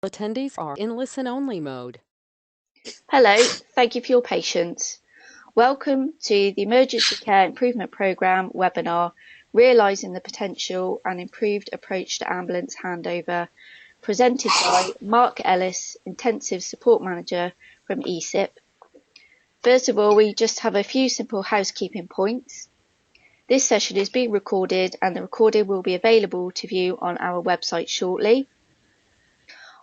Attendees are in listen-only mode. Hello, thank you for your patience. Welcome to the Emergency Care Improvement Programme webinar, Realising the Potential and Improved Approach to Ambulance Handover, presented by Mark Ellis, Intensive Support Manager from ECIP. First of all, we just have a few simple housekeeping points. This session is being recorded and the recording will be available to view on our website shortly.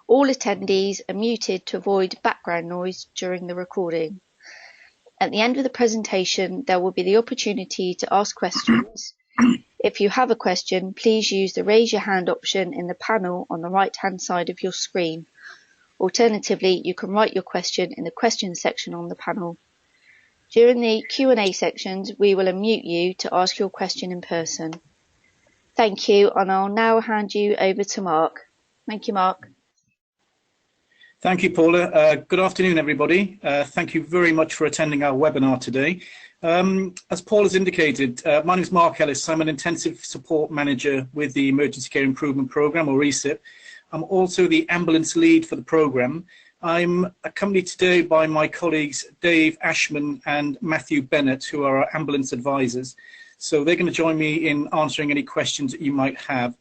All attendees are muted to avoid background noise during the recording. At the end of the presentation, there will be the opportunity to ask questions. If you have a question, please use the raise your hand option in the panel on the right-hand side of your screen. Alternatively, you can write your question in the questions section on the panel. During the Q&A sections, we will unmute you to ask your question in person. Thank you, and I'll now hand you over to Mark. Thank you, Mark. Thank you, Paula. Good afternoon, everybody. Thank you very much for attending our webinar today. As Paul has indicated, my name is Mark Ellis. I'm an Intensive Support Manager with the Emergency Care Improvement Programme, or ECIP. I'm also the ambulance lead for the programme. I'm accompanied today by my colleagues Dave Ashman and Matthew Bennett, who are our ambulance advisors. So they're going to join me in answering any questions that you might have.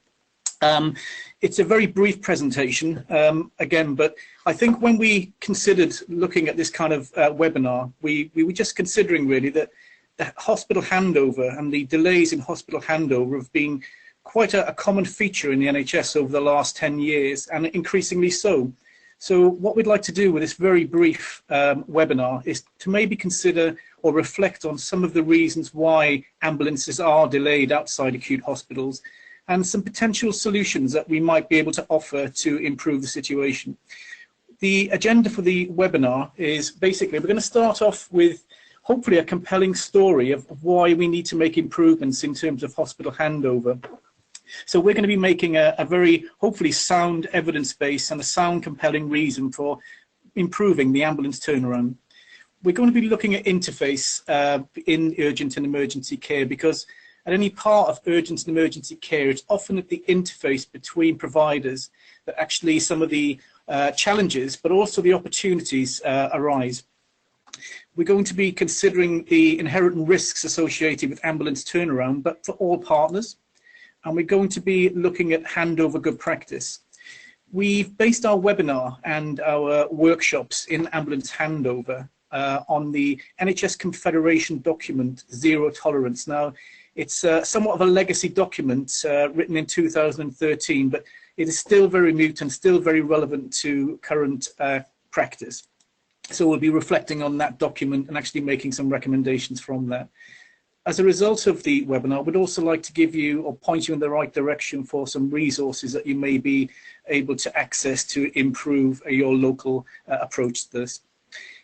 It's a very brief presentation, again, but I think when we considered looking at this kind of webinar, we were just considering really that the hospital handover and the delays in hospital handover have been quite a common feature in the NHS over the last 10 years, and increasingly so. So what we'd like to do with this very brief webinar is to maybe consider or reflect on some of the reasons why ambulances are delayed outside acute hospitals, and some potential solutions that we might be able to offer to improve the situation. The agenda for the webinar is basically, we're going to start off with hopefully a compelling story of why we need to make improvements in terms of hospital handover. So we're going to be making a very, hopefully, sound evidence base and a sound compelling reason for improving the ambulance turnaround. We're going to be looking at interface in urgent and emergency care, because at any part of urgent and emergency care, it's often at the interface between providers that actually some of the challenges, but also the opportunities arise. We're going to be considering the inherent risks associated with ambulance turnaround, but for all partners. And we're going to be looking at handover good practice. We've based our webinar and our workshops in ambulance handover on the NHS Confederation document, Zero Tolerance. Now, it's somewhat of a legacy document written in 2013, but it is still very mute and still very relevant to current practice. So we'll be reflecting on that document and actually making some recommendations from that. As a result of the webinar, we'd also like to give you or point you in the right direction for some resources that you may be able to access to improve your local approach to this.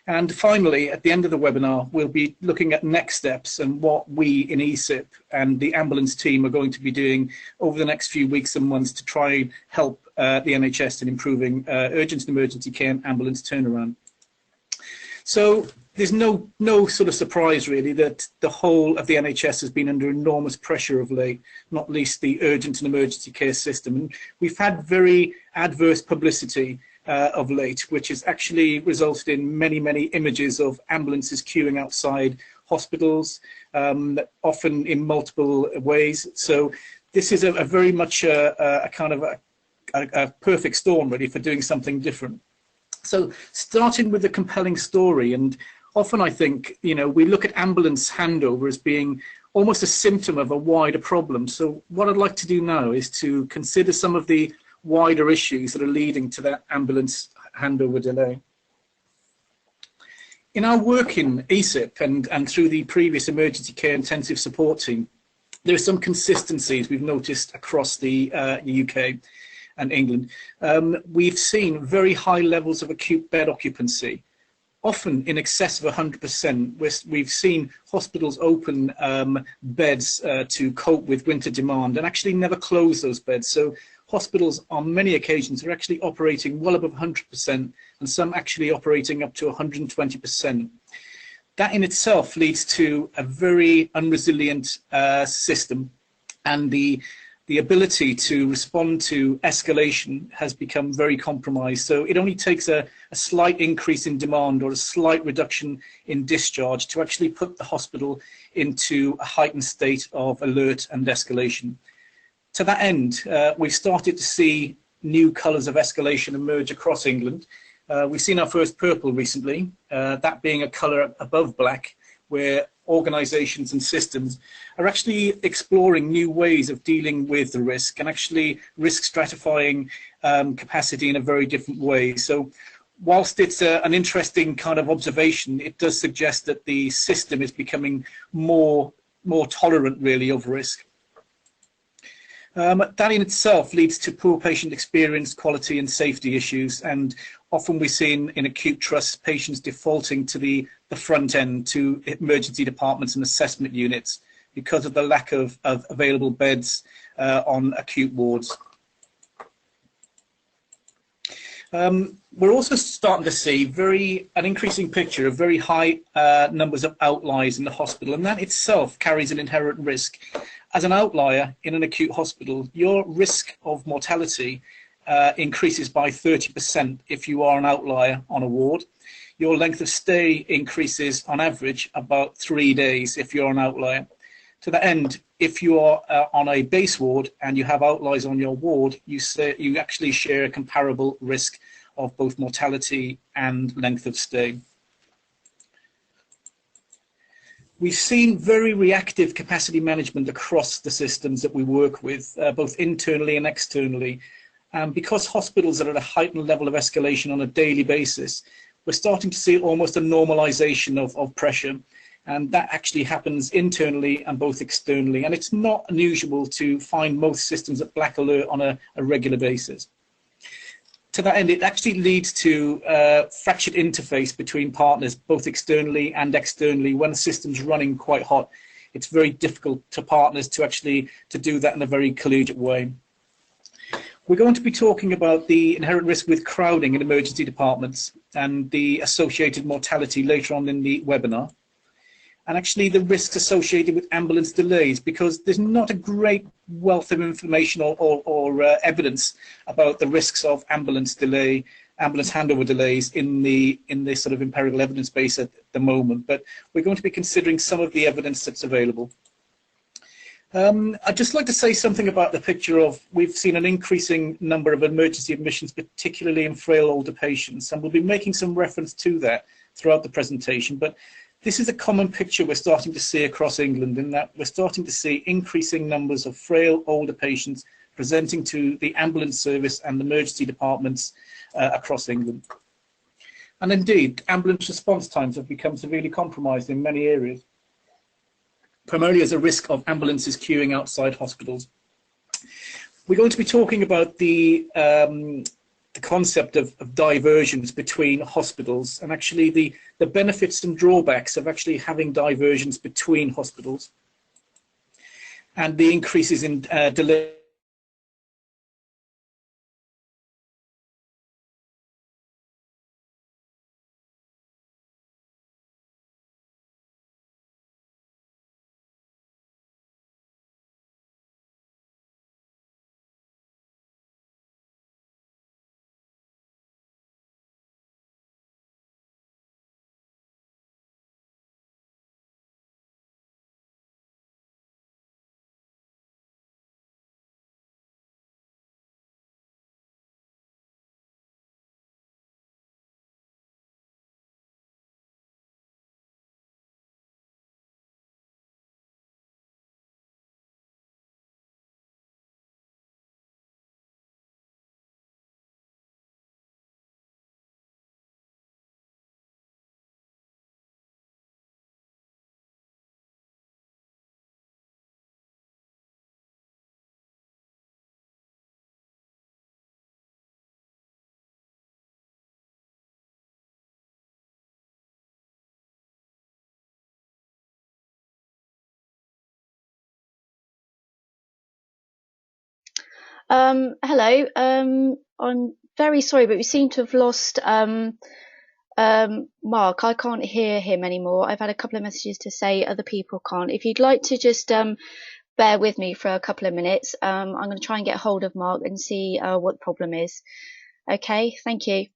And finally, at the end of the webinar, we'll be looking at next steps and what we in ECIP and the ambulance team are going to be doing over the next few weeks and months to try and help the NHS in improving urgent and emergency care and ambulance turnaround. So there's no sort of surprise really that the whole of the NHS has been under enormous pressure of late, not least the urgent and emergency care system. And we've had very adverse publicity of late, which has actually resulted in many images of ambulances queuing outside hospitals, often in multiple ways. So this is a very much a kind of a perfect storm really for doing something different. So starting with a compelling story, and often I think, you know, we look at ambulance handover as being almost a symptom of a wider problem. So what I'd like to do now is to consider some of the wider issues that are leading to that ambulance handover delay. In our work in ECIP and through the previous emergency care intensive support team, there are some consistencies we've noticed across the UK and England. We've seen very high levels of acute bed occupancy, often in excess of 100%. We've seen hospitals open beds to cope with winter demand and actually never close those beds. So hospitals on many occasions are actually operating well above 100%, and some actually operating up to 120%. That in itself leads to a very unresilient system, and the the ability to respond to escalation has become very compromised. So it only takes a slight increase in demand or a slight reduction in discharge to actually put the hospital into a heightened state of alert and escalation. To that end, we've started to see new colours of escalation emerge across England. We've seen our first purple recently, that being a colour above black, where organisations and systems are actually exploring new ways of dealing with the risk and actually risk stratifying capacity in a very different way. So whilst it's an interesting kind of observation, it does suggest that the system is becoming more tolerant really of risk. That in itself leads to poor patient experience, quality and safety issues, and often we see in acute trusts patients defaulting to the front end, to emergency departments and assessment units because of the lack of available beds on acute wards. We're also starting to see an increasing picture of very high numbers of outliers in the hospital, and that itself carries an inherent risk. As an outlier in an acute hospital, your risk of mortality increases by 30% if you are an outlier on a ward. Your length of stay increases on average about 3 days if you're an outlier. To that end, if you are on a base ward and you have outliers on your ward, you actually share a comparable risk of both mortality and length of stay. We've seen very reactive capacity management across the systems that we work with, both internally and externally. Because hospitals are at a heightened level of escalation on a daily basis, we're starting to see almost a normalization of pressure. And that actually happens internally and both externally. And it's not unusual to find most systems at black alert on a regular basis. To that end, it actually leads to fractured interface between partners, both externally and externally. When the system's running quite hot, it's very difficult to partners to actually do that in a very collegiate way. We're going to be talking about the inherent risk with crowding in emergency departments and the associated mortality later on in the webinar. And actually the risks associated with ambulance delays, because there's not a great wealth of information or evidence about the risks of ambulance handover delays in the sort of empirical evidence base at the moment. But we're going to be considering some of the evidence that's available. I'd just like to say something about the picture of, we've seen an increasing number of emergency admissions, particularly in frail older patients, and we'll be making some reference to that throughout the presentation. But this is a common picture we're starting to see across England, in that we're starting to see increasing numbers of frail older patients presenting to the ambulance service and emergency departments across England. And indeed, ambulance response times have become severely compromised in many areas, primarily as a risk of ambulances queuing outside hospitals. We're going to be talking about the concept of diversions between hospitals, and actually the benefits and drawbacks of actually having diversions between hospitals, and the increases in delay. Hello. I'm very sorry, but we seem to have lost Mark. I can't hear him anymore. I've had a couple of messages to say other people can't. If you'd like to just bear with me for a couple of minutes. I'm going to try and get hold of Mark and see what the problem is. Okay, thank you.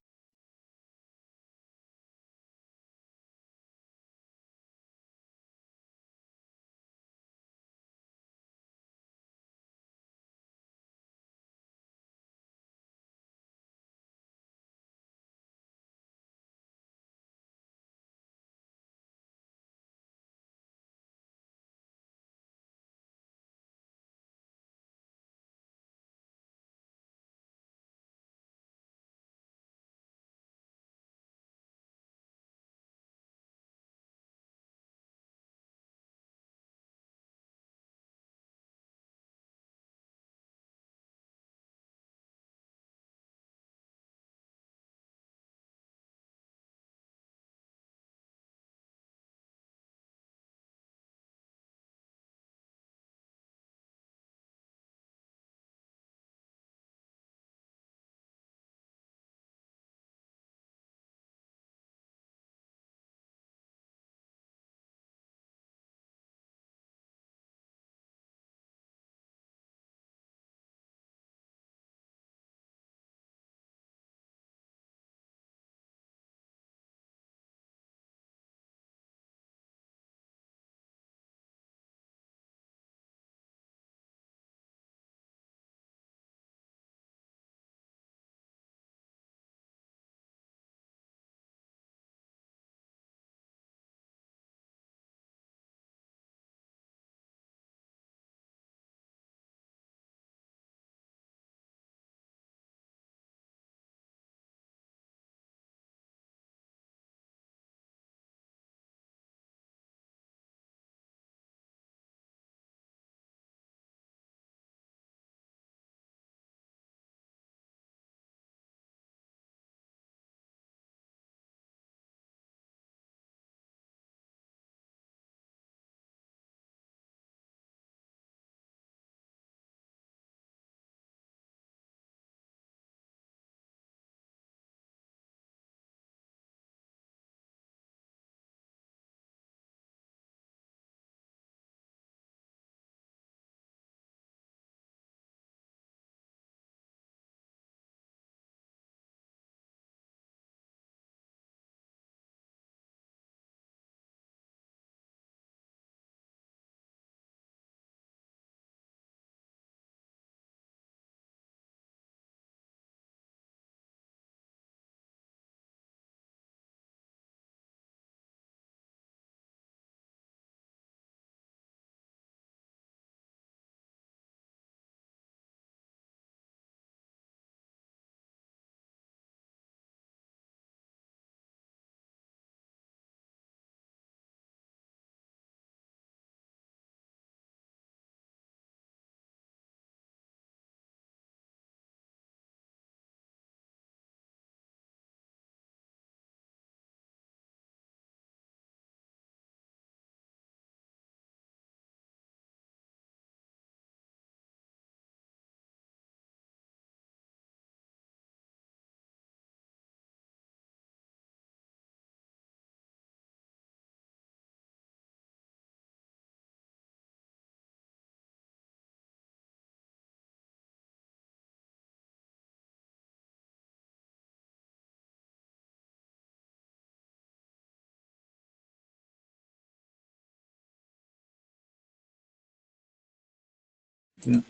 Yeah.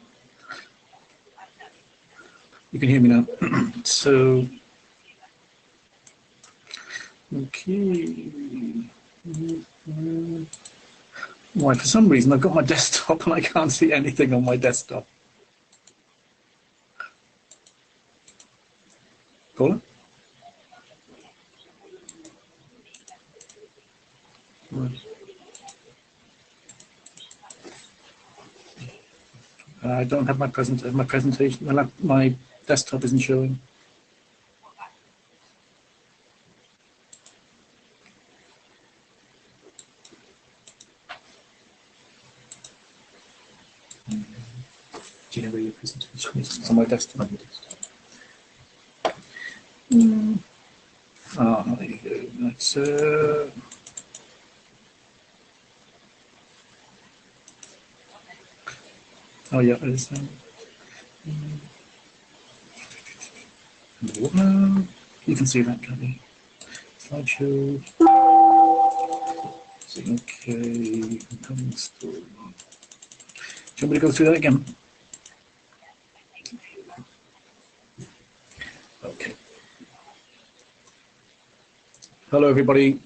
You can hear me now. So, okay. Why, for some reason, I've got my desktop and I can't see anything on my desktop. Paula? Right. I don't have my presentation. My desktop isn't showing. Do you know where your presentation is? On my desktop. There you go. That's Oh yeah, there's no, you can see that, can't you? Slideshow. Okay, compelling story. Do you want me to go through that again? Okay. Hello, everybody.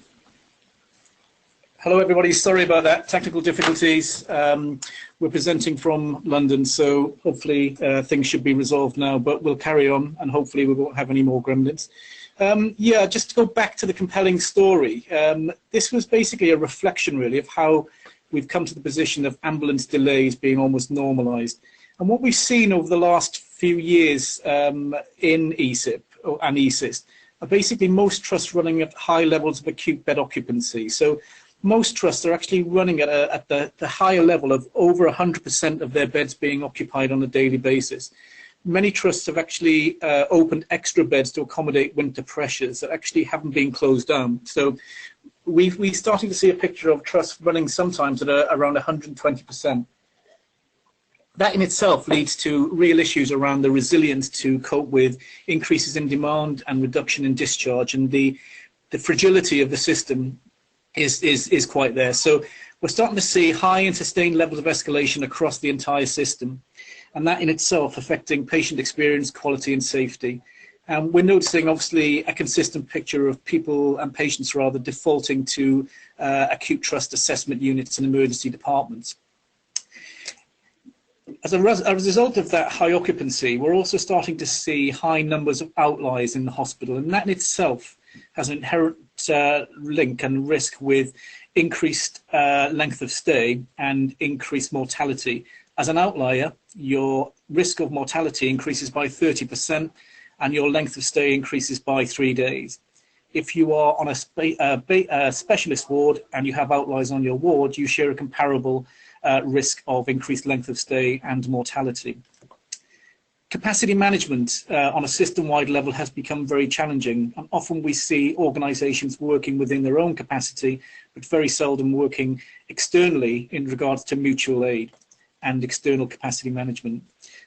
Hello, everybody. Sorry about that. Technical difficulties. We're presenting from London, so hopefully things should be resolved now, but we'll carry on and hopefully we won't have any more gremlins. Yeah, just to go back to the compelling story, this was basically a reflection, really, of how we've come to the position of ambulance delays being almost normalised. And what we've seen over the last few years in ECIP and ECIS are basically most trusts running at high levels of acute bed occupancy. So most trusts are actually running at the higher level of over 100% of their beds being occupied on a daily basis. Many trusts have actually opened extra beds to accommodate winter pressures that actually haven't been closed down. So we're starting to see a picture of trusts running sometimes at around 120%. That in itself leads to real issues around the resilience to cope with increases in demand and reduction in discharge, and the fragility of the system is quite there. So we're starting to see high and sustained levels of escalation across the entire system, and that in itself affecting patient experience, quality and safety. And we're noticing obviously a consistent picture of people and patients rather defaulting to acute trust assessment units and emergency departments. As a result of that high occupancy, we're also starting to see high numbers of outliers in the hospital, and that in itself has an inherent link and risk with increased length of stay and increased mortality. As an outlier, your risk of mortality increases by 30% and your length of stay increases by 3 days. If you are on a specialist ward and you have outliers on your ward, you share a comparable risk of increased length of stay and mortality. Capacity management on a system-wide level has become very challenging, and often we see organisations working within their own capacity, but very seldom working externally in regards to mutual aid and external capacity management.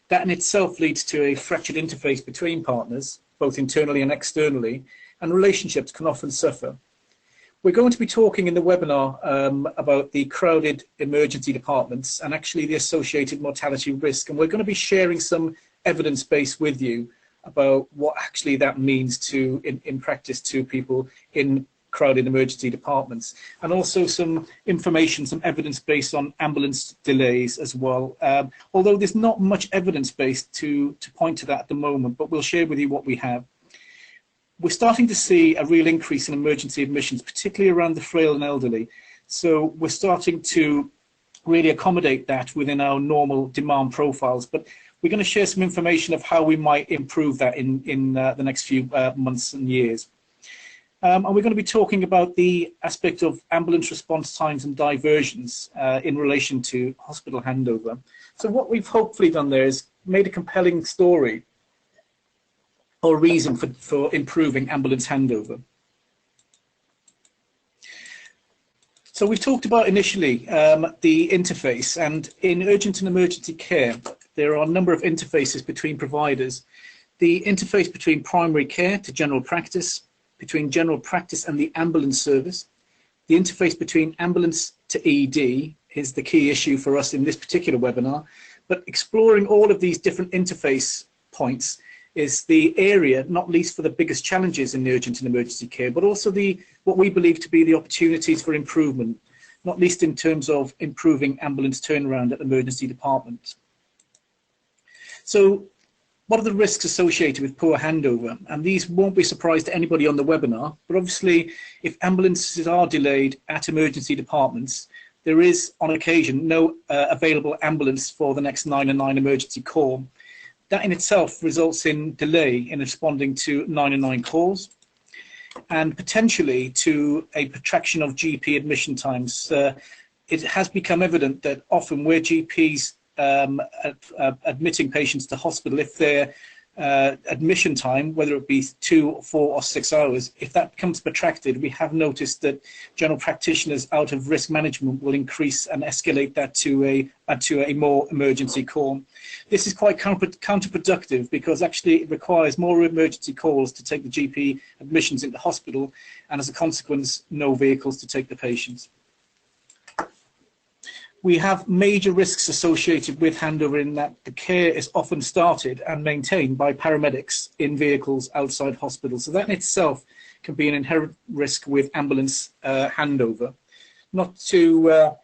That in itself leads to a fractured interface between partners, both internally and externally, and relationships can often suffer. We're going to be talking in the webinar about the crowded emergency departments and actually the associated mortality risk, and we're going to be sharing some evidence base with you about what actually that means to in practice to people in crowded emergency departments, and also some information, some evidence based on ambulance delays as well. Although there's not much evidence based to point to that at the moment, but we'll share with you what we have. We're starting to see a real increase in emergency admissions, particularly around the frail and elderly. So we're starting to really accommodate that within our normal demand profiles, but we're going to share some information of how we might improve that in the next few months and years. And we're going to be talking about the aspect of ambulance response times and diversions in relation to hospital handover. So what we've hopefully done there is made a compelling story or reason for improving ambulance handover. So we've talked about initially the interface, and in urgent and emergency care, there are a number of interfaces between providers. The interface between primary care to general practice, between general practice and the ambulance service. The interface between ambulance to ED is the key issue for us in this particular webinar, but exploring all of these different interface points is the area, not least for the biggest challenges in urgent and emergency care, but also what we believe to be the opportunities for improvement, not least in terms of improving ambulance turnaround at emergency departments. So what are the risks associated with poor handover? And these won't be a surprise to anybody on the webinar, but obviously if ambulances are delayed at emergency departments, there is on occasion no available ambulance for the next 999 emergency call. That in itself results in delay in responding to 999 calls and potentially to a protraction of GP admission times. It has become evident that often where GPs admitting patients to hospital, if they're admission time, whether it be 2, 4 or 6 hours, if that becomes protracted, we have noticed that general practitioners out of risk management will increase and escalate that to a more emergency call. This is quite counterproductive because actually it requires more emergency calls to take the GP admissions into hospital, and as a consequence, no vehicles to take the patients. We have major risks associated with handover in that the care is often started and maintained by paramedics in vehicles outside hospital. So that in itself can be an inherent risk with ambulance handover. Not to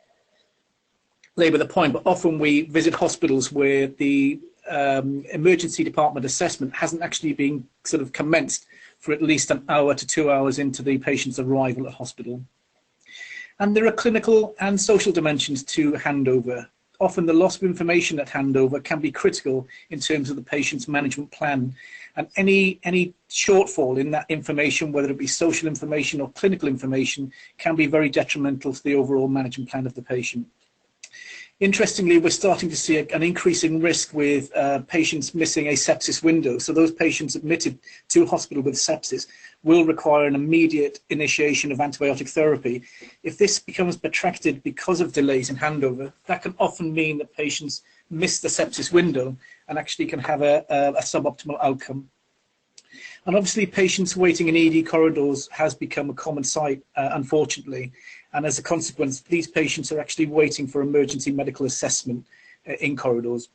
labour the point, but often we visit hospitals where the emergency department assessment hasn't actually been sort of commenced for at least an hour to 2 hours into the patient's arrival at hospital. And there are clinical and social dimensions to handover. Often the loss of information at handover can be critical in terms of the patient's management plan. And any shortfall in that information, whether it be social information or clinical information, can be very detrimental to the overall management plan of the patient. Interestingly, we're starting to see an increasing risk with patients missing a sepsis window. So those patients admitted to hospital with sepsis will require an immediate initiation of antibiotic therapy. If this becomes protracted because of delays in handover, that can often mean that patients miss the sepsis window and actually can have a suboptimal outcome. And obviously, patients waiting in ED corridors has become a common sight, unfortunately. And as a consequence, these patients are actually waiting for emergency medical assessment in corridors.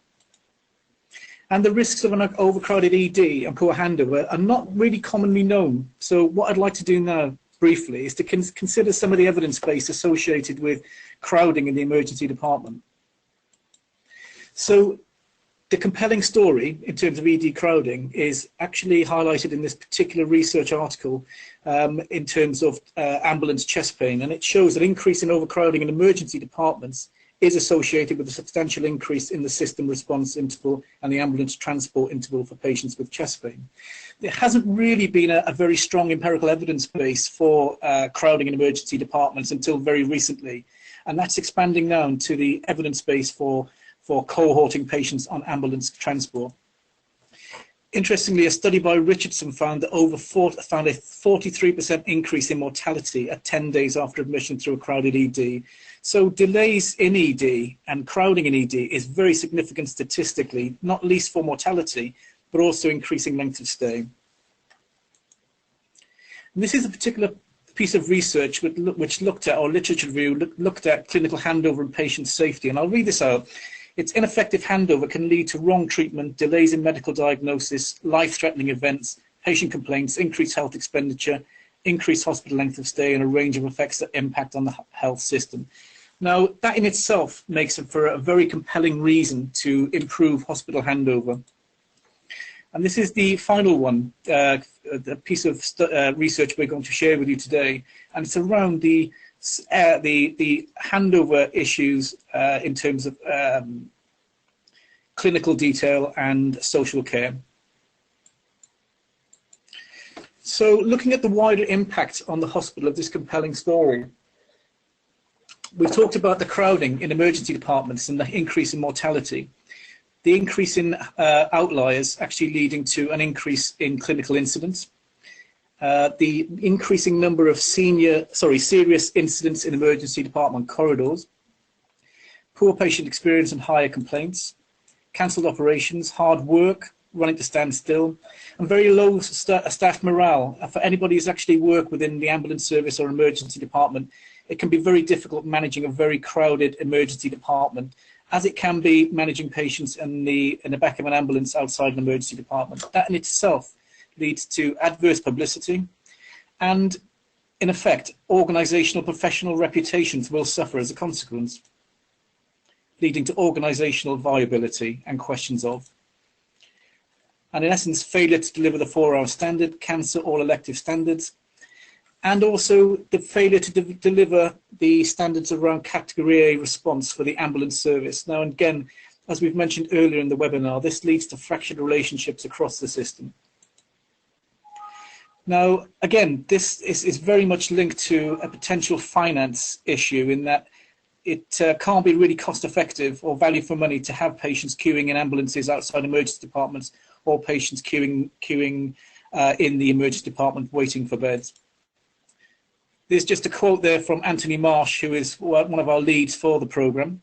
And the risks of an overcrowded ED and poor handover are not really commonly known. So what I'd like to do now, briefly, is to consider some of the evidence base associated with crowding in the emergency department. So the compelling story in terms of ED crowding is actually highlighted in this particular research article in terms of ambulance chest pain, and it shows that increase in overcrowding in emergency departments is associated with a substantial increase in the system response interval and the ambulance transport interval for patients with chest pain. There hasn't really been a very strong empirical evidence base for crowding in emergency departments until very recently, and that's expanding now to the evidence base for cohorting patients on ambulance transport. Interestingly, a study by Richardson found that found a 43% increase in mortality at 10 days after admission through a crowded ED. So delays in ED and crowding in ED is very significant statistically, not least for mortality, but also increasing length of stay. And this is a particular piece of research which looked at, or literature review, looked at clinical handover and patient safety. And I'll read this out. Its ineffective handover can lead to wrong treatment, delays in medical diagnosis, life-threatening events, patient complaints, increased health expenditure, increased hospital length of stay, and a range of effects that impact on the health system. Now, that in itself makes it for a very compelling reason to improve hospital handover. And this is the final one, the piece of research we're going to share with you today, and it's around the handover issues in terms of clinical detail and social care. So looking at the wider impact on the hospital of this compelling story, we've talked about the crowding in emergency departments and the increase in mortality. The increase in outliers actually leading to an increase in clinical incidents. The increasing number of serious incidents in emergency department corridors, poor patient experience and higher complaints, cancelled operations, hard work, running to stand still, and very low staff morale. For anybody who's actually worked within the ambulance service or emergency department, it can be very difficult managing a very crowded emergency department, as it can be managing patients in the back of an ambulance outside an emergency department. That in itself leads to adverse publicity, and in effect, organisational professional reputations will suffer as a consequence, leading to organisational viability and questions of. And in essence, failure to deliver the 4-hour standard, cancel all elective standards, and also the failure to deliver the standards around category A response for the ambulance service. Now, again, as we've mentioned earlier in the webinar, this leads to fractured relationships across the system. Now, again, this is very much linked to a potential finance issue in that it can't be really cost effective or value for money to have patients queuing in ambulances outside emergency departments or patients queuing in the emergency department waiting for beds. There's just a quote there from Anthony Marsh, who is one of our leads for the programme.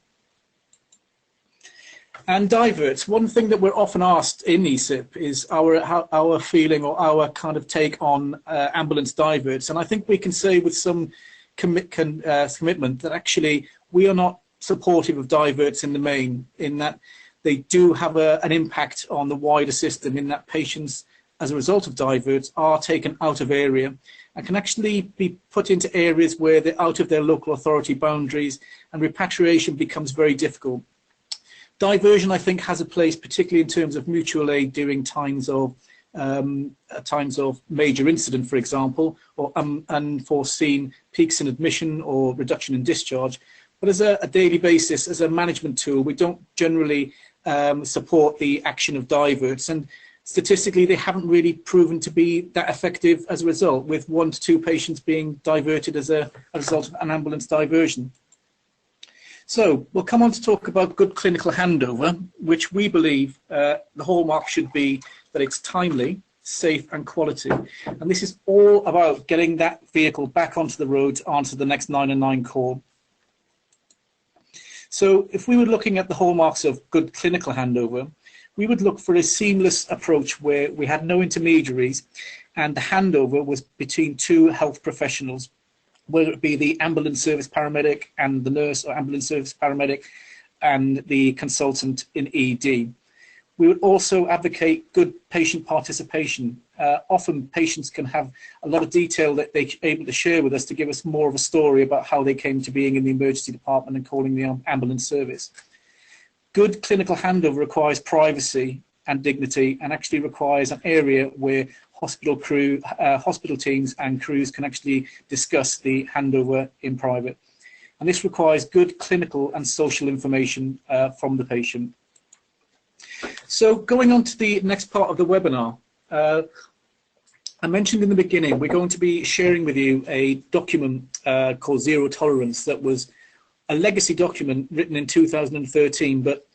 And diverts, one thing that we're often asked in ECIP is our feeling or our kind of take on ambulance diverts. And I think we can say with some commitment that actually we are not supportive of diverts in the main, in that they do have an impact on the wider system, in that patients, as a result of diverts, are taken out of area and can actually be put into areas where they're out of their local authority boundaries, and repatriation becomes very difficult. Diversion, I think, has a place, particularly in terms of mutual aid during times of major incident, for example, or unforeseen peaks in admission or reduction in discharge. But as a daily basis, as a management tool, we don't generally support the action of diverts. And statistically, they haven't really proven to be that effective as a result, with 1 to 2 patients being diverted as a result of an ambulance diversion. So we'll come on to talk about good clinical handover, which we believe the hallmark should be that it's timely, safe and quality. And this is all about getting that vehicle back onto the road, onto the next 999 call. So if we were looking at the hallmarks of good clinical handover, we would look for a seamless approach where we had no intermediaries and the handover was between 2 health professionals, whether it be the ambulance service paramedic and the nurse, or ambulance service paramedic and the consultant in ED. We would also advocate good patient participation. Often patients can have a lot of detail that they're able to share with us to give us more of a story about how they came to being in the emergency department and calling the ambulance service. Good clinical handover requires privacy and dignity, and actually requires an area where hospital teams and crews can actually discuss the handover in private. And this requires good clinical and social information from the patient. So going on to the next part of the webinar, I mentioned in the beginning, we're going to be sharing with you a document called Zero Tolerance that was a legacy document written in 2013, but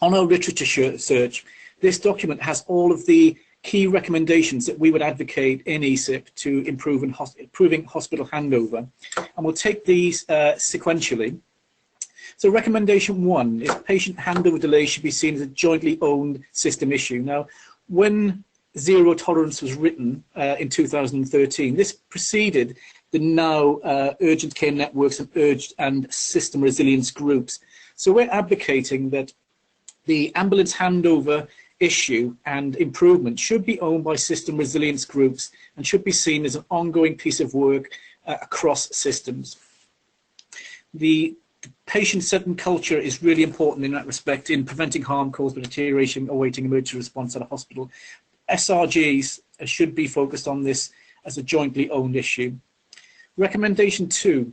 on our literature search, this document has all of the key recommendations that we would advocate in ECIP to improving hospital handover. And we'll take these sequentially. So recommendation 1 is patient handover delay should be seen as a jointly owned system issue. Now, when Zero Tolerance was written in 2013, this preceded the now urgent care networks and system resilience groups. So we're advocating that the ambulance handover issue and improvement should be owned by system resilience groups and should be seen as an ongoing piece of work across systems. The patient-centered culture is really important in that respect, in preventing harm caused by deterioration awaiting emergency response at a hospital. SRGs should be focused on this as a jointly owned issue. Recommendation 2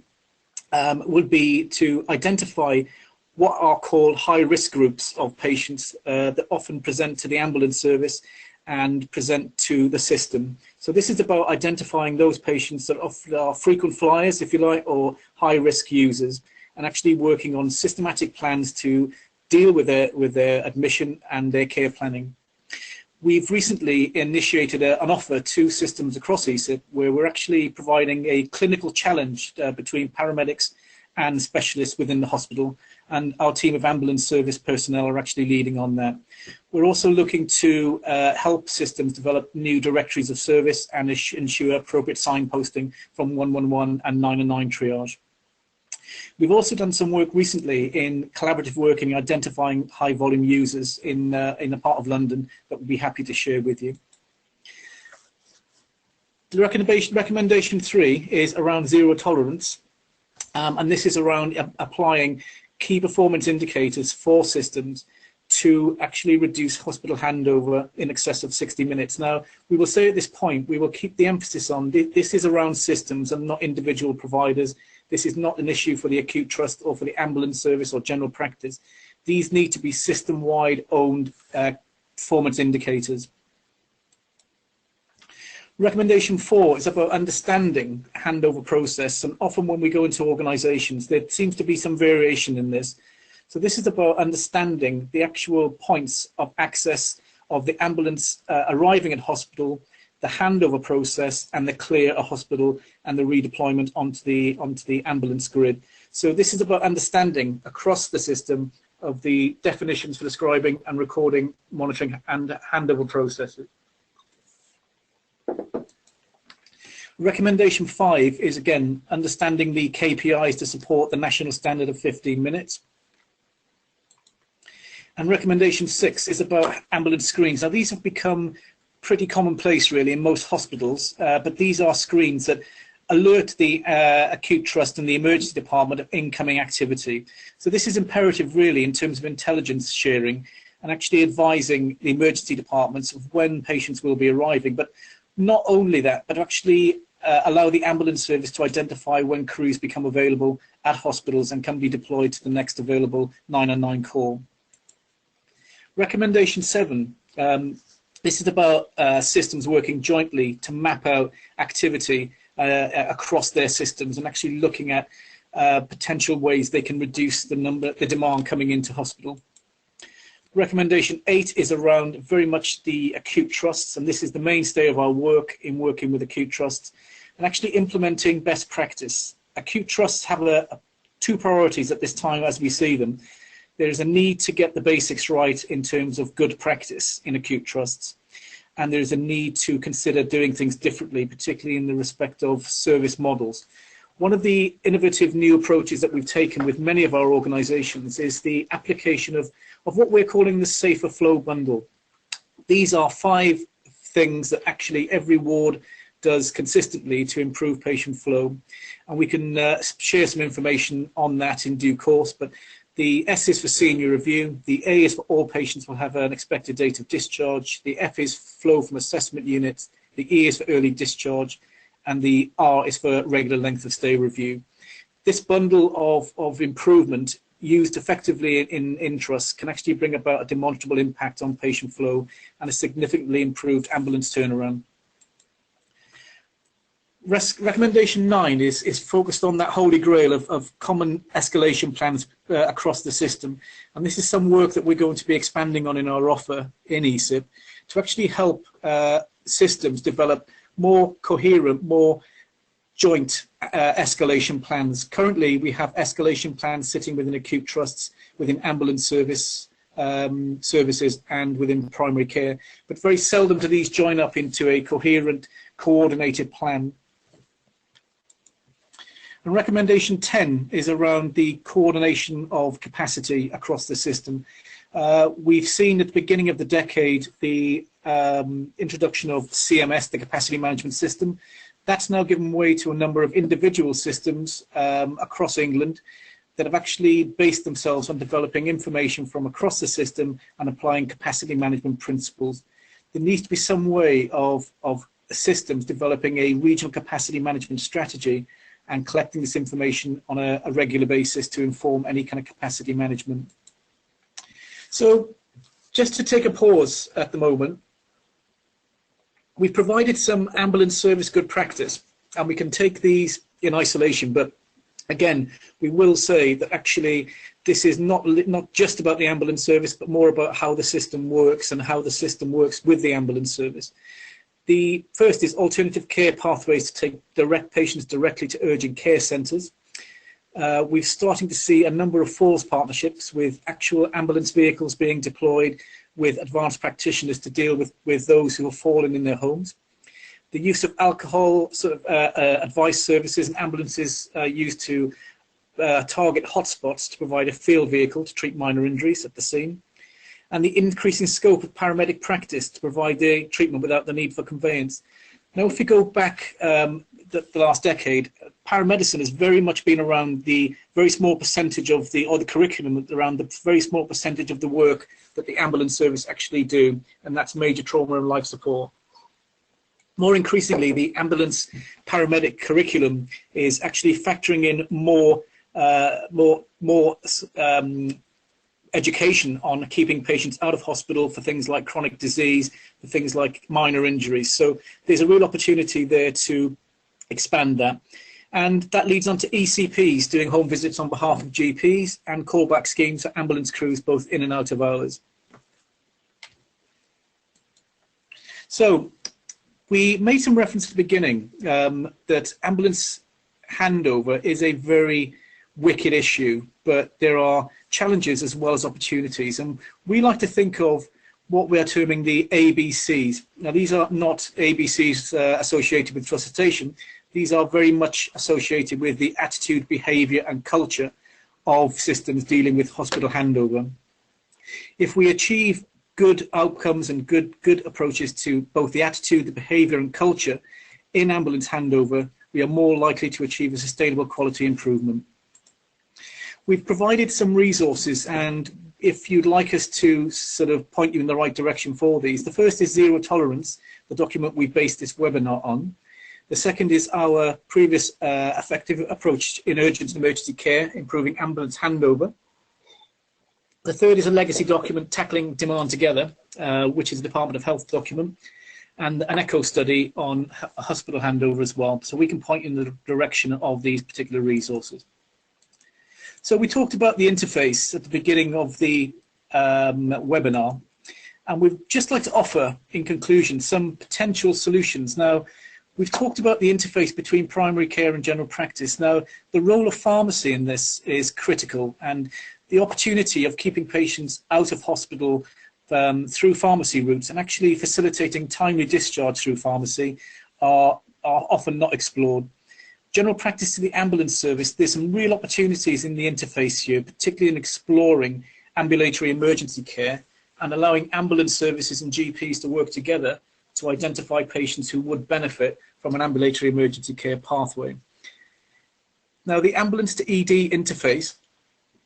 would be to identify what are called high-risk groups of patients that often present to the ambulance service and present to the system. So this is about identifying those patients that are frequent flyers, if you like, or high-risk users, and actually working on systematic plans to deal with their admission and their care planning. We've recently initiated an offer to systems across ECIP where we're actually providing a clinical challenge between paramedics and specialists within the hospital, and our team of ambulance service personnel are actually leading on that. We're also looking to help systems develop new directories of service and ensure appropriate signposting from 111 and 999 triage. We've also done some work recently in collaborative working, identifying high volume users in a part of London that we'd be happy to share with you. The recommendation 3 is around zero tolerance, and this is around applying key performance indicators for systems to actually reduce hospital handover in excess of 60 minutes. Now, we will say at this point, we will keep the emphasis on this is around systems and not individual providers. This is not an issue for the acute trust or for the ambulance service or general practice. These need to be system-wide owned performance indicators. Recommendation 4 is about understanding handover process, and often when we go into organisations there seems to be some variation in this. So this is about understanding the actual points of access of the ambulance arriving at hospital, the handover process, and the clear of hospital and the redeployment onto the ambulance grid. So this is about understanding across the system of the definitions for describing and recording, monitoring, and handover processes. Recommendation 5 is, again, understanding the KPIs to support the national standard of 15 minutes. And recommendation 6 is about ambulance screens. Now, these have become pretty commonplace, really, in most hospitals, but these are screens that alert the acute trust and the emergency department of incoming activity. So this is imperative, really, in terms of intelligence sharing and actually advising the emergency departments of when patients will be arriving. But not only that, but actually allow the ambulance service to identify when crews become available at hospitals and can be deployed to the next available 999 call. Recommendation 7. This is about systems working jointly to map out activity across their systems and actually looking at potential ways they can reduce the demand coming into hospital. Recommendation 8 is around very much the acute trusts, and this is the mainstay of our work in working with acute trusts and actually implementing best practice. Acute trusts have two priorities at this time as we see them. There is a need to get the basics right in terms of good practice in acute trusts, and there is a need to consider doing things differently, particularly in the respect of service models. One of the innovative new approaches that we've taken with many of our organisations is the application of what we're calling the Safer Flow Bundle. These are 5 things that actually every ward does consistently to improve patient flow, and we can share some information on that in due course. But the S is for senior review, the A is for all patients will have an expected date of discharge, the F is flow from assessment units, the E is for early discharge, and the R is for regular length of stay review. This bundle of improvement used effectively in trusts can actually bring about a demonstrable impact on patient flow and a significantly improved ambulance turnaround. Recommendation 9 is focused on that holy grail of common escalation plans across the system, and this is some work that we're going to be expanding on in our offer in ECIP to actually help systems develop more coherent, more joint escalation plans. Currently, we have escalation plans sitting within acute trusts, within ambulance services and within primary care, but very seldom do these join up into a coherent, coordinated plan. And recommendation 10 is around the coordination of capacity across the system. We've seen at the beginning of the decade the introduction of CMS, the Capacity Management System. That's now given way to a number of individual systems across England that have actually based themselves on developing information from across the system and applying capacity management principles. There needs to be some way of systems developing a regional capacity management strategy and collecting this information on a regular basis to inform any kind of capacity management. So just to take a pause at the moment, we've provided some ambulance service good practice, and we can take these in isolation, but again, we will say that actually this is not just about the ambulance service, but more about how the system works and how the system works with the ambulance service. The first is alternative care pathways to take patients directly to urgent care centres. We're starting to see a number of false partnerships with actual ambulance vehicles being deployed with advanced practitioners to deal with those who have fallen in their homes. The use of alcohol advice services and ambulances used to target hotspots to provide a field vehicle to treat minor injuries at the scene. And the increasing scope of paramedic practice to provide the treatment without the need for conveyance. Now, if we go back the last decade, paramedicine has very much been around the very small percentage of the curriculum, around the very small percentage of the work that the ambulance service actually do, and that's major trauma and life support. More increasingly, the ambulance paramedic curriculum is actually factoring in more education on keeping patients out of hospital for things like chronic disease, for things like minor injuries. So there's a real opportunity there to expand that. And that leads on to ECPs doing home visits on behalf of GPs and callback schemes for ambulance crews both in and out of hours. So we made some reference at the beginning that ambulance handover is a very wicked issue, but there are challenges as well as opportunities. And we like to think of what we are terming the ABCs. Now, these are not ABCs associated with resuscitation. These are very much associated with the attitude, behaviour and culture of systems dealing with hospital handover. If we achieve good outcomes and good approaches to both the attitude, the behaviour and culture in ambulance handover, we are more likely to achieve a sustainable quality improvement. We've provided some resources, and if you'd like us to sort of point you in the right direction for these, the first is Zero Tolerance, the document we based this webinar on. The second is our previous effective approach in urgent and emergency care, improving ambulance handover. The third is a legacy document, Tackling Demand Together, which is a Department of Health document, and an echo study on hospital handover as well. So we can point in the direction of these particular resources. So we talked about the interface at the beginning of the webinar, and we'd just like to offer, in conclusion, some potential solutions. Now, we've talked about the interface between primary care and general practice. Now, the role of pharmacy in this is critical, and the opportunity of keeping patients out of hospital through pharmacy routes and actually facilitating timely discharge through pharmacy are often not explored. General practice to the ambulance service, there's some real opportunities in the interface here, particularly in exploring ambulatory emergency care and allowing ambulance services and GPs to work together to identify patients who would benefit from an ambulatory emergency care pathway. Now, the ambulance to ED interface,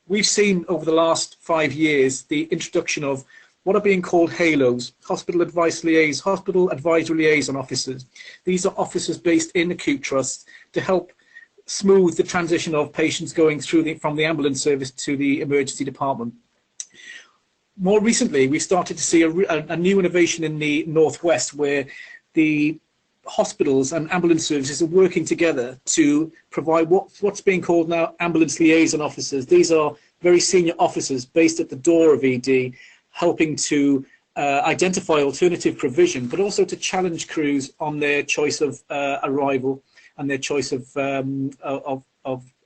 we've seen over the last 5 years the introduction of what are being called HALOs, Hospital Advisory Liaison Officers. These are officers based in acute trusts to help smooth the transition of patients going through from the ambulance service to the emergency department. More recently, we started to see a new innovation in the Northwest, where the hospitals and ambulance services are working together to provide what's being called now ambulance liaison officers. These are very senior officers based at the door of ED, helping to identify alternative provision, but also to challenge crews on their choice of arrival and their choice of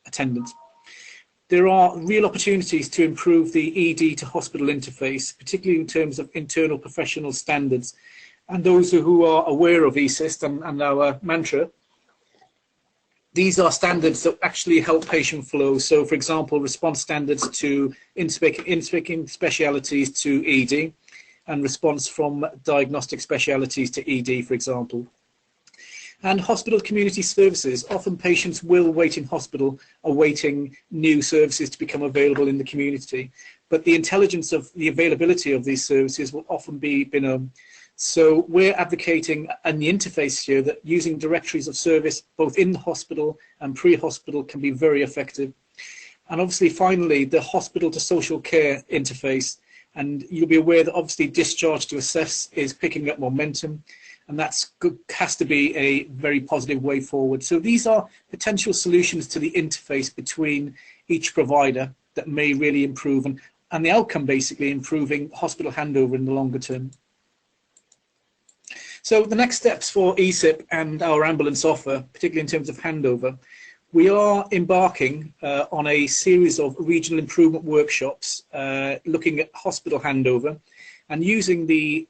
attendance. There are real opportunities to improve the ED to hospital interface, particularly in terms of internal professional standards. And those who are aware of ECIP and our mantra, these are standards that actually help patient flow. So, for example, response standards to in-speaking specialities to ED, and response from diagnostic specialities to ED, for example. And hospital community services, often patients will wait in hospital awaiting new services to become available in the community. But the intelligence of the availability of these services will often be binôme. So we're advocating in the interface here that using directories of service both in the hospital and pre-hospital can be very effective. And obviously, finally, the hospital to social care interface. And you'll be aware that obviously discharge to assess is picking up momentum, and that's has to be a very positive way forward. So these are potential solutions to the interface between each provider that may really improve, and the outcome basically improving hospital handover in the longer term. So the next steps for ECIP and our ambulance offer, particularly in terms of handover, we are embarking on a series of regional improvement workshops looking at hospital handover and using the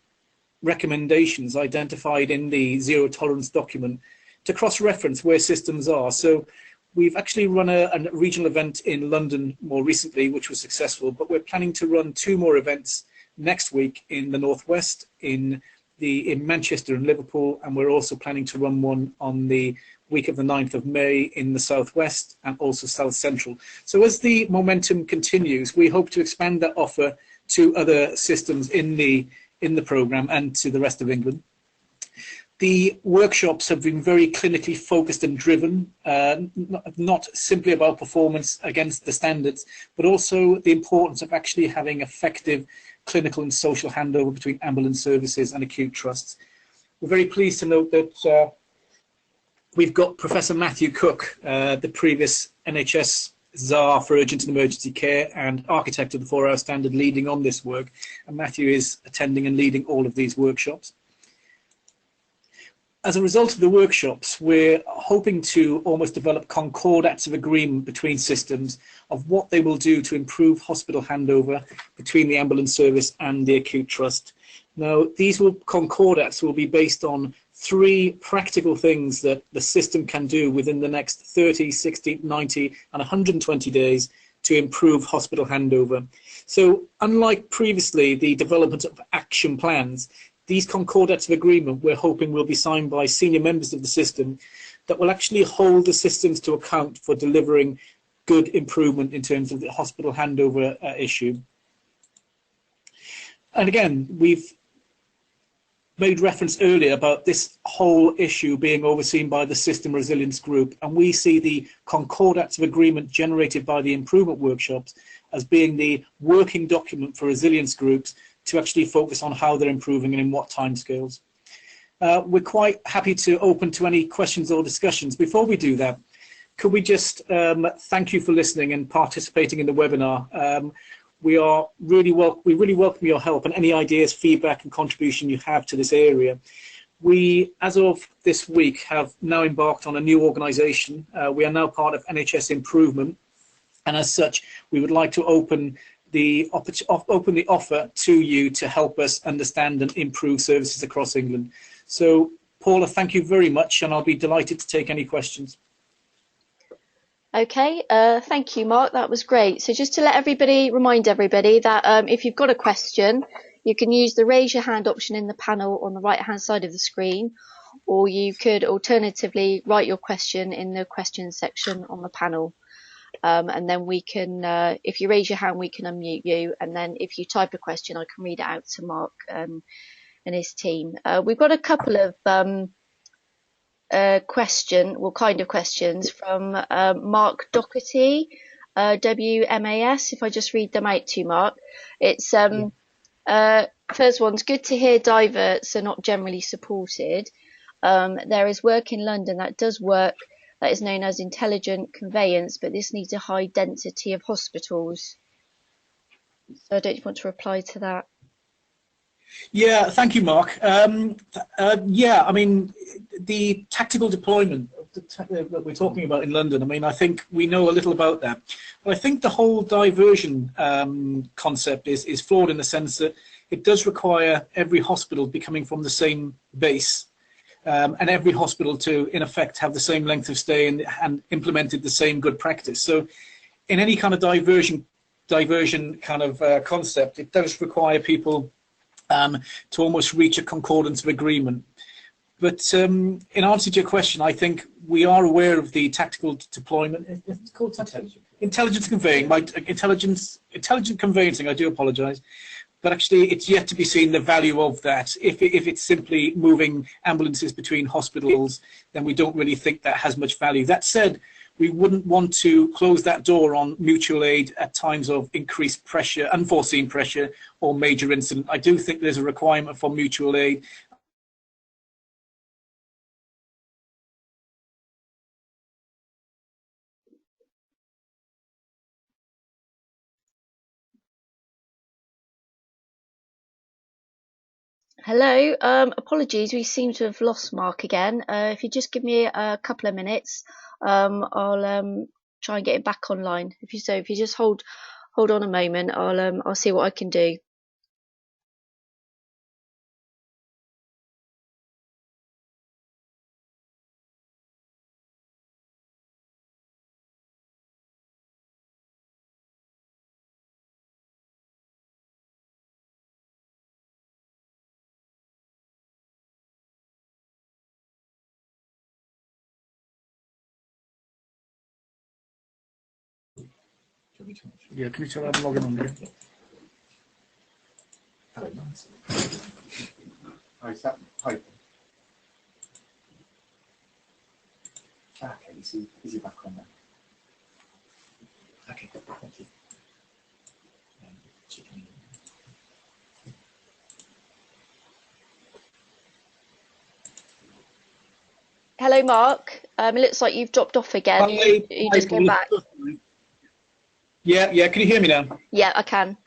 recommendations identified in the Zero Tolerance document to cross-reference where systems are. So we've actually run a regional event in London more recently, which was successful, but we're planning to run 2 more events next week in the Northwest, in Manchester and Liverpool, and we're also planning to run one on the week of the 9th of May in the Southwest and also South Central. So as the momentum continues, we hope to expand that offer to other systems in the programme and to the rest of England. The workshops have been very clinically focused and driven, not simply about performance against the standards, but also the importance of actually having effective clinical and social handover between ambulance services and acute trusts. We're very pleased to note that we've got Professor Matthew Cooke, the previous NHS Czar for Urgent and Emergency Care and architect of the 4-hour standard, leading on this work. And Matthew is attending and leading all of these workshops. as a result of the workshops, we're hoping to almost develop concordats of agreement between systems of what they will do to improve hospital handover between the ambulance service and the acute trust. Now, these concordats will be based on 3 practical things that the system can do within the next 30, 60, 90 and 120 days to improve hospital handover. So unlike previously the development of action plans, these concordats of agreement we're hoping will be signed by senior members of the system that will actually hold the systems to account for delivering good improvement in terms of the hospital handover issue. And again, we've made reference earlier about this whole issue being overseen by the System Resilience Group, and we see the concordats of agreement generated by the improvement workshops as being the working document for resilience groups to actually focus on how they're improving and in what timescales. We're quite happy to open to any questions or discussions. Before we do that, could we just thank you for listening and participating in the webinar. We really welcome your help and any ideas, feedback and contribution you have to this area. We, as of this week, have now embarked on a new organisation. We are now part of NHS Improvement, and as such, we would like to open the offer to you to help us understand and improve services across England. So, Paula, thank you very much, and I'll be delighted to take any questions. Okay, thank you, Mark. That was great. So just to remind everybody that if you've got a question, you can use the raise your hand option in the panel on the right hand side of the screen, or you could alternatively write your question in the questions section on the panel. And then we can, if you raise your hand, we can unmute you. And then if you type a question, I can read it out to Mark and his team. We've got a couple of questions from Mark Doherty, WMAS, if I just read them out to you, Mark. It's first one's good to hear diverts are not generally supported. There is work in London that does work that is known as intelligent conveyance, but this needs a high density of hospitals. So I don't want to reply to that. Yeah, thank you, Mark. Yeah, I mean, the tactical deployment that we're talking about in London, I mean, I think we know a little about that. But I think the whole diversion concept is flawed in the sense that it does require every hospital be coming from the same base and every hospital to, in effect, have the same length of stay and implemented the same good practice. So in any kind of diversion kind of concept, it does require people to almost reach a concordance of agreement. But in answer to your question, I think we are aware of the tactical deployment. It's called intelligence conveying. Intelligent conveyancing. I do apologise, but actually, it's yet to be seen the value of that. If it's simply moving ambulances between hospitals, then we don't really think that has much value. That said, we wouldn't want to close that door on mutual aid at times of increased pressure, unforeseen pressure, or major incident. I do think there's a requirement for mutual aid. Hello, apologies, we seem to have lost Mark again. If you just give me a couple of minutes, I'll try and get it back online. If you just hold on a moment, I'll see what I can do. Yeah, can you tell I'm logging on again? Hello, nice. Oh, is that typing? Okay, is he back on now? Okay, thank you. Hello, Mark. It looks like you've dropped off again. You just came back. Yeah, can you hear me now? Yeah, I can.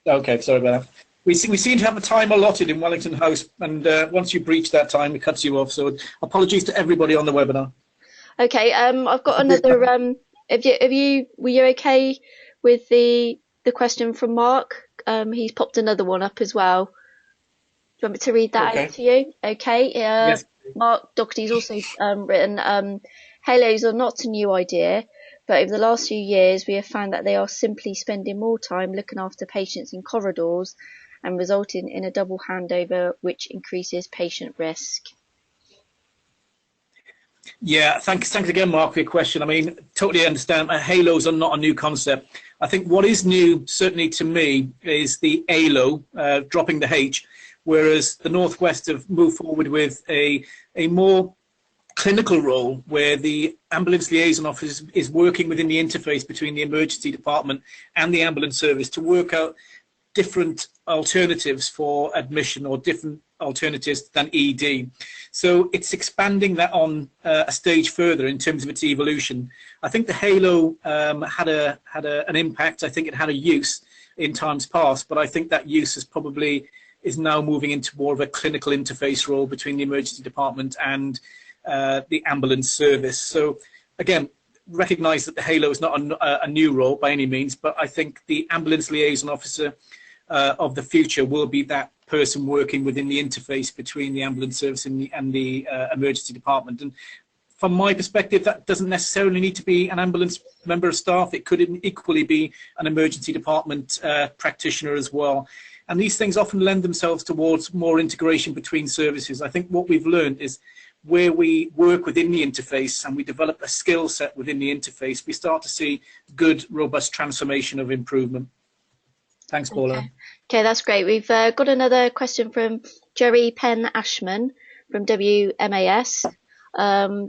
Okay, sorry about that. We seem to have a time allotted in Wellington House, and once you breach that time, it cuts you off. So apologies to everybody on the webinar. Okay, I've got another. Were you okay with the question from Mark? He's popped another one up as well. Do you want me to read that out to you? Okay. Yes. Mark Doherty's also written, halos are not a new idea, but over the last few years we have found that they are simply spending more time looking after patients in corridors and resulting in a double handover, which increases patient risk. Yeah, thanks again, Mark, for your question. I mean, totally understand. Halos are not a new concept. I think what is new, certainly to me, is the ALO, dropping the H, whereas the Northwest have moved forward with a more clinical role where the ambulance liaison officer is working within the interface between the emergency department and the ambulance service to work out different alternatives for admission or different alternatives than ED. So it's expanding that on a stage further in terms of its evolution. I think the Halo had an impact. I think it had a use in times past, but I think that use is now moving into more of a clinical interface role between the emergency department and the ambulance service. So again, recognize that the Halo is not a new role by any means, but I think the ambulance liaison officer of the future will be that person working within the interface between the ambulance service and the emergency department. And from my perspective, that doesn't necessarily need to be an ambulance member of staff. It could equally be an emergency department practitioner as well. And these things often lend themselves towards more integration between services. I think what we've learned is where we work within the interface and we develop a skill set within the interface, we start to see good, robust transformation of improvement. Thanks, Paula. Okay, that's great. We've got another question from Jerry Penn Ashman from WMAS.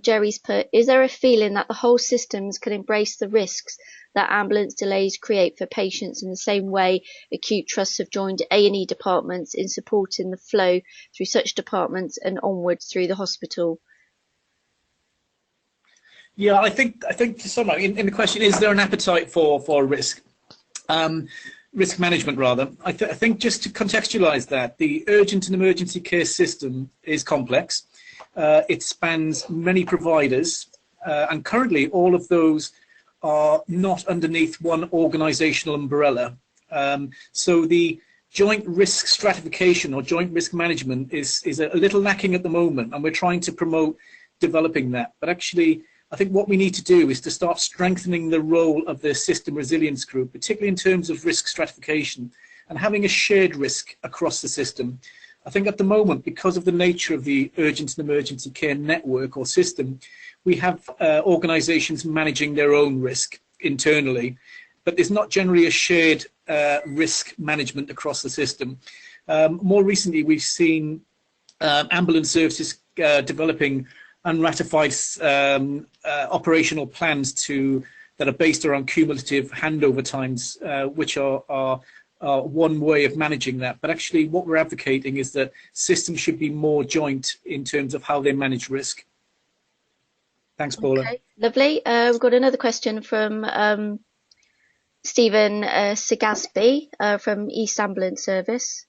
Jerry's put, is there a feeling that the whole systems can embrace the risks that ambulance delays create for patients in the same way acute trusts have joined A&E departments in supporting the flow through such departments and onwards through the hospital? Yeah, I think to sum up, in the question, is there an appetite for risk? Risk management, rather. I think just to contextualize that, the urgent and emergency care system is complex. It spans many providers, and currently all of those are not underneath one organizational umbrella. So the joint risk stratification or joint risk management is a little lacking at the moment, and we're trying to promote developing that. But actually, I think what we need to do is to start strengthening the role of the system resilience group, particularly in terms of risk stratification and having a shared risk across the system. I think at the moment, because of the nature of the urgent and emergency care network or system, we have organizations managing their own risk internally, but there's not generally a shared risk management across the system. More recently, we've seen ambulance services developing unratified operational plans that are based around cumulative handover times, which are one way of managing that. But actually what we're advocating is that systems should be more joint in terms of how they manage risk. Thanks, Paula. Okay, lovely. We've got another question from Stephen Segasby from East Ambulance Service.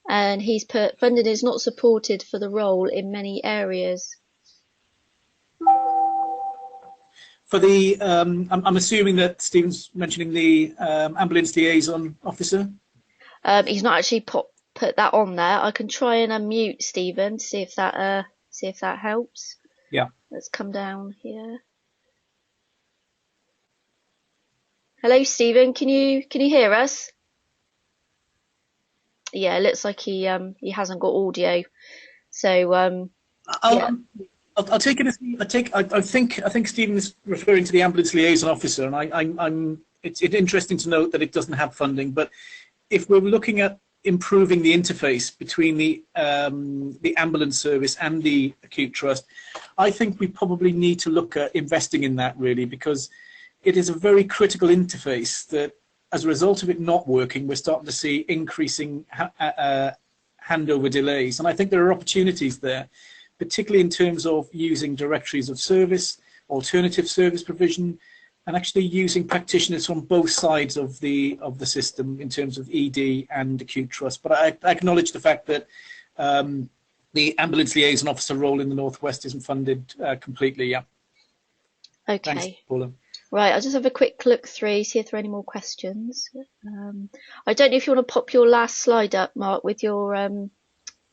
And he's put, funding is not supported for the role in many areas. For the, I'm assuming that Stephen's mentioning the ambulance liaison officer. He's not actually put that on there. I can try and unmute Stephen to see if that helps. Yeah. Let's come down here. Hello, Stephen. Can you hear us? Yeah, it looks like he hasn't got audio. So yeah. I'll take it as I think Stephen is referring to the ambulance liaison officer, and it's interesting to note that it doesn't have funding. But if we're looking at improving the interface between the ambulance service and the acute trust, I think we probably need to look at investing in that, really, because it is a very critical interface that, as a result of it not working, we're starting to see increasing handover delays, and I think there are opportunities there, particularly in terms of using directories of service, alternative service provision, and actually using practitioners from both sides of the system in terms of ED and acute trust. But I acknowledge the fact that the ambulance liaison officer role in the Northwest isn't funded completely. Yeah. Okay. Thanks, Paula. Right, I'll just have a quick look through, see if there are any more questions. I don't know if you want to pop your last slide up, Mark, with your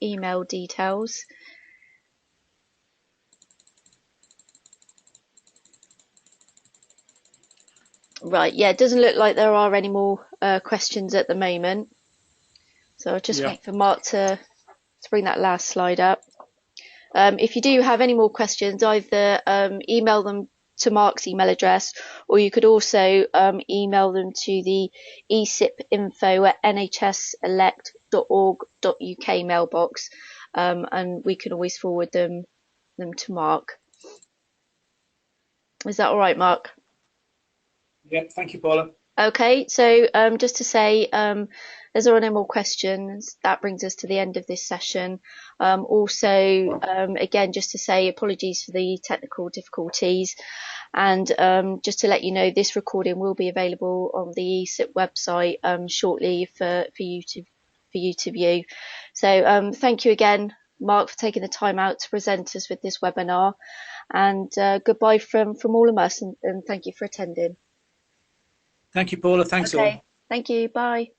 email details. Right, yeah, it doesn't look like there are any more questions at the moment. So I'll just wait for Mark to bring that last slide up. If you do have any more questions, either email them to Mark's email address, or you could also email them to the ECIP info@nhselect.org.uk mailbox, and we can always forward them to Mark. Is that all right, Mark? Yeah, thank you, Paula. Okay, so just to say, as there are no more questions, that brings us to the end of this session. Also, again, just to say apologies for the technical difficulties, and just to let you know, this recording will be available on the ECIP website shortly for you to view. So thank you again, Mark, for taking the time out to present us with this webinar, and goodbye from all of us, and thank you for attending. Thank you, Paula. Thanks all. Thank you. Bye.